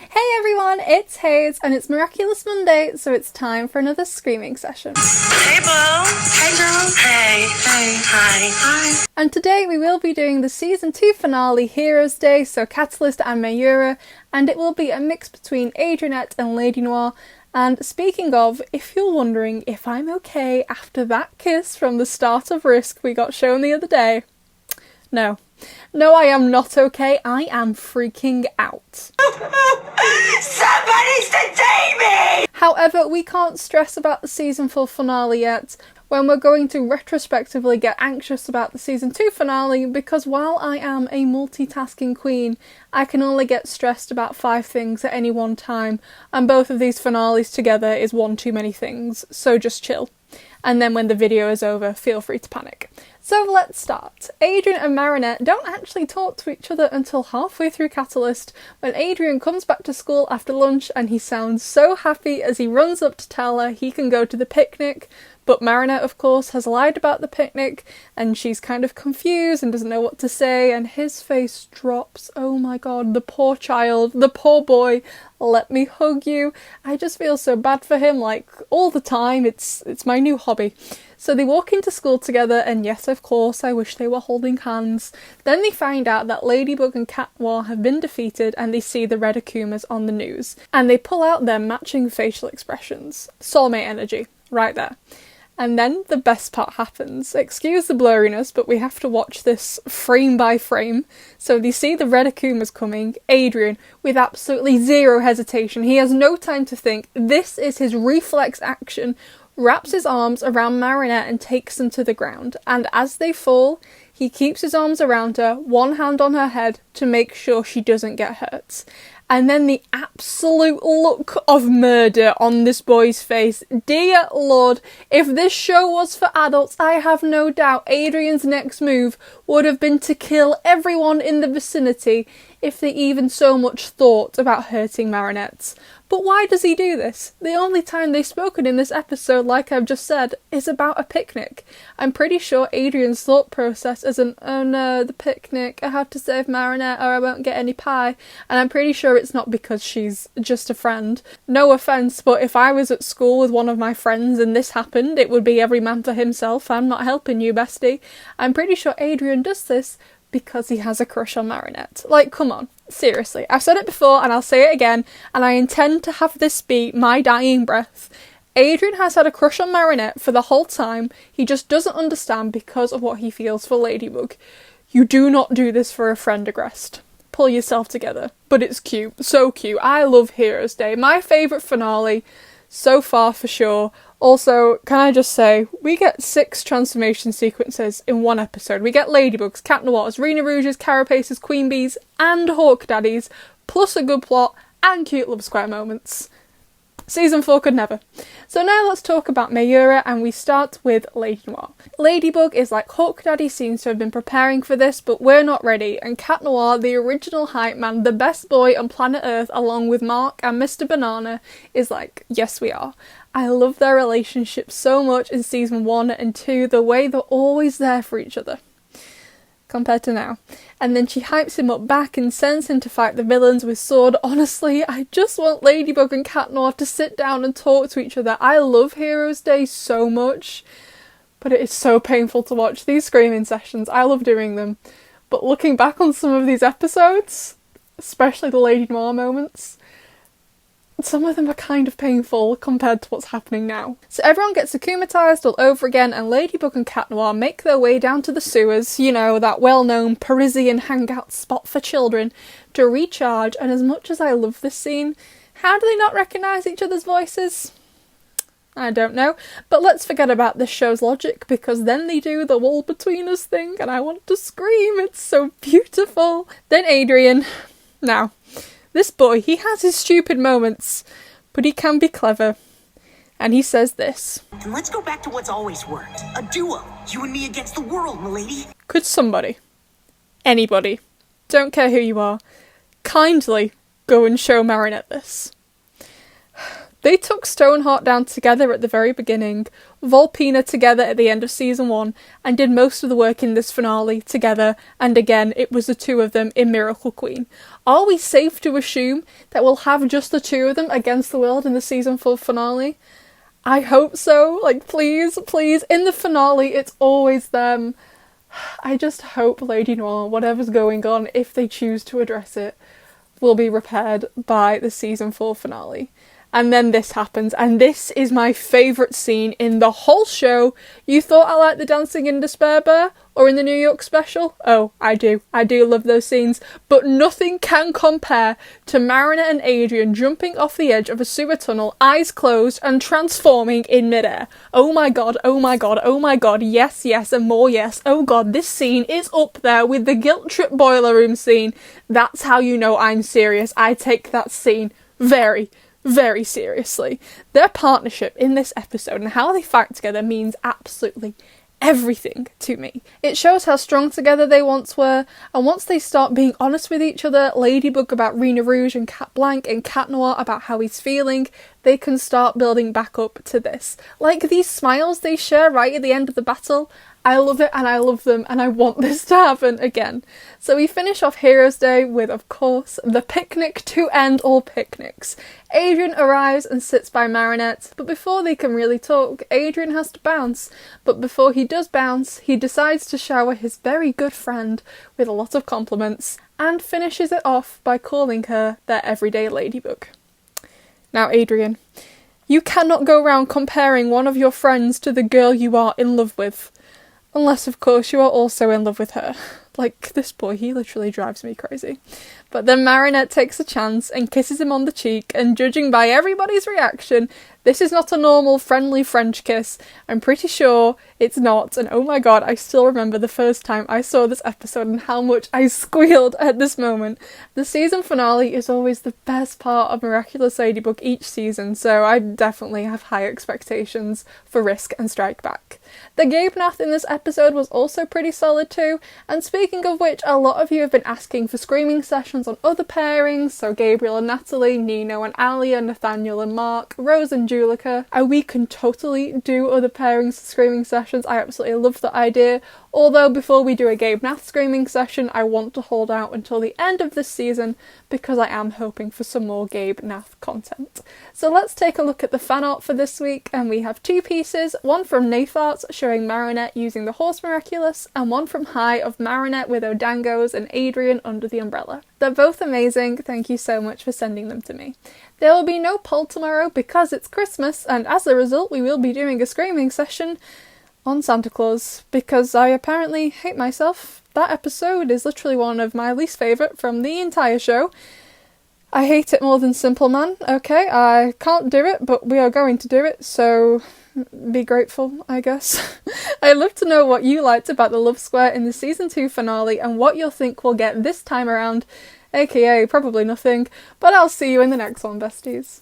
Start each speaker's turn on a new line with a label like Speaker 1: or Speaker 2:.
Speaker 1: Hey everyone, it's Hayes and it's Miraculous Monday, so it's time for another screaming session.
Speaker 2: Hey boo! Hey girl! Hey! Hey! Hi! Hi!
Speaker 1: And today we will be doing the Season 2 finale Heroes Day, so Catalyst and Mayura, and it will be a mix between Adrianette and Lady Noir. And speaking of, if you're wondering if I'm okay after that kiss from the start of Risk we got shown the other day, no. No, I am not okay. I am freaking out.
Speaker 2: Somebody sedate me!
Speaker 1: However, we can't stress about the Season 4 finale yet, when we're going to retrospectively get anxious about the Season 2 finale, because while I am a multitasking queen, I can only get stressed about 5 things at any one time, and both of these finales together is one too many things, so just chill. And then when the video is over, feel free to panic. So let's start. Adrian and Marinette don't actually talk to each other until halfway through Catalyst, when Adrian comes back to school after lunch and he sounds so happy as he runs up to tell her he can go to the picnic, but Marinette of course has lied about the picnic and she's kind of confused and doesn't know what to say, and his face drops. Oh my god, the poor child, the poor boy, let me hug you. I just feel so bad for him, like all the time. It's my new hobby. So they walk into school together, and yes, of course, I wish they were holding hands. Then they find out that Ladybug and Cat Noir have been defeated, and they see the Red Akumas on the news. And they pull out their matching facial expressions. Soulmate energy, right there. And then the best part happens. Excuse the blurriness, but we have to watch this frame by frame. So they see the Red Akumas coming. Adrian, with absolutely zero hesitation, he has no time to think. This is his reflex action, wraps his arms around Marinette and takes them to the ground, and as they fall, he keeps his arms around her, one hand on her head, to make sure she doesn't get hurt. And then the absolute look of murder on this boy's face. Dear Lord, if this show was for adults, I have no doubt Adrian's next move would have been to kill everyone in the vicinity if they even so much thought about hurting Marinette. But why does he do this? The only time they've spoken in this episode, like I've just said, is about a picnic. I'm pretty sure Adrian's thought process isn't, oh no, the picnic, I have to save Marinette or I won't get any pie. And I'm pretty sure it's not because she's just a friend. No offence, but if I was at school with one of my friends and this happened, it would be every man for himself. I'm not helping you, bestie. I'm pretty sure Adrian does this because he has a crush on Marinette. Like, come on. Seriously, I've said it before and I'll say it again, and I intend to have this be my dying breath. Adrian has had a crush on Marinette for the whole time. He just doesn't understand because of what he feels for Ladybug. You do not do this for a friend, Agrest. Pull yourself together. But it's cute, so cute. I love Heroes Day. My favourite finale so far for sure. Also, can I just say, we get 6 transformation sequences in one episode. We get Ladybugs, Cat Noirs, Rena Rouges, Carapaces, Queen Bees, and Hawk Daddies, plus a good plot and cute love square moments. Season 4 could never. So now let's talk about Mayura, and we start with Lady Noir. Ladybug is like Hawk Daddy seems to have been preparing for this, but we're not ready, and Cat Noir, the original hype man, the best boy on planet Earth, along with Mark and Mr. Banana, is like, yes we are. I love their relationship so much in Season 1 and 2, the way they're always there for each other. Compared to now. And then she hypes him up back and sends him to fight the villains with sword. Honestly, I just want Ladybug and Cat Noir to sit down and talk to each other. I love Heroes Day so much, but it is so painful to watch these screaming sessions. I love doing them. But looking back on some of these episodes, especially the Lady Noir moments, some of them are kind of painful compared to what's happening now. So everyone gets akumatized all over again, and Ladybug and Cat Noir make their way down to the sewers, you know, that well-known Parisian hangout spot for children, to recharge. And as much as I love this scene, how do they not recognise each other's voices? I don't know, but let's forget about this show's logic, because then they do the wall between us thing, and I want to scream, it's so beautiful. Then Adrian. Now, this boy, he has his stupid moments, but he can be clever. And he says this.
Speaker 2: And let's go back to what's always worked. A duo. You and me against the world, m'lady.
Speaker 1: Could somebody, anybody, don't care who you are, kindly go and show Marinette this? They took Stoneheart down together at the very beginning, Volpina together at the end of season 1, and did most of the work in this finale together, and again, it was the two of them in Miracle Queen. Are we safe to assume that we'll have just the two of them against the world in the season 4 finale? I hope so. Like, please, please. In the finale, it's always them. I just hope Lady Noir, whatever's going on, if they choose to address it, will be repaired by the season 4 finale. And then this happens, and this is my favourite scene in the whole show. You thought I liked the dancing in Despair Bear, or in the New York special? Oh, I do. I do love those scenes. But nothing can compare to Marinette and Adrien jumping off the edge of a sewer tunnel, eyes closed, and transforming in midair. Oh my god, oh my god, oh my god, yes, yes, and more yes. Oh god, this scene is up there with the Guiltrip boiler room scene. That's how you know I'm serious. I take that scene very, very seriously. Their partnership in this episode and how they fight together means absolutely everything to me. It shows how strong together they once were, and once they start being honest with each other, Ladybug about Rena Rouge and Cat Blanc and Cat Noir about how he's feeling, they can start building back up to this. Like these smiles they share right at the end of the battle, I love it and I love them and I want this to happen again. So we finish off Heroes Day with, of course, the picnic to end all picnics. Adrien arrives and sits by Marinette, but before they can really talk, Adrien has to bounce. But before he does bounce, he decides to shower his very good friend with a lot of compliments and finishes it off by calling her their everyday ladybug. Now, Adrien, you cannot go around comparing one of your friends to the girl you are in love with. Unless, of course, you are also in love with her. Like, this boy, he literally drives me crazy. But then Marinette takes a chance and kisses him on the cheek, and judging by everybody's reaction, this is not a normal friendly French kiss. I'm pretty sure it's not, and oh my god, I still remember the first time I saw this episode and how much I squealed at this moment. The season finale is always the best part of Miraculous Ladybug each season, so I definitely have high expectations for Risk and Strike Back. The Gabe Nath in this episode was also pretty solid too, and speaking of which, a lot of you have been asking for screaming sessions on other pairings, so Gabriel and Natalie, Nino and Alia, Nathaniel and Mark, Rose and Julica, and we can totally do other pairings screaming sessions. I absolutely love the idea, although before we do a Gabe Nath screaming session, I want to hold out until the end of this season because I am hoping for some more Gabe Nath content. So let's take a look at the fan art for this week, and we have two pieces, one from Natharts showing Marinette using the Horse Miraculous, and one from High of Marinette with O'Dangos and Adrien under the umbrella. They're both amazing, thank you so much for sending them to me. There will be no poll tomorrow because it's Christmas, and as a result we will be doing a screaming session on Santa Claus, because I apparently hate myself. That episode is literally one of my least favourite from the entire show. I hate it more than Simpleman. Okay, I can't do it, but we are going to do it, so be grateful, I guess. I'd love to know what you liked about the Love Square in the Season 2 finale and what you'll think we'll get this time around, aka probably nothing, but I'll see you in the next one, besties.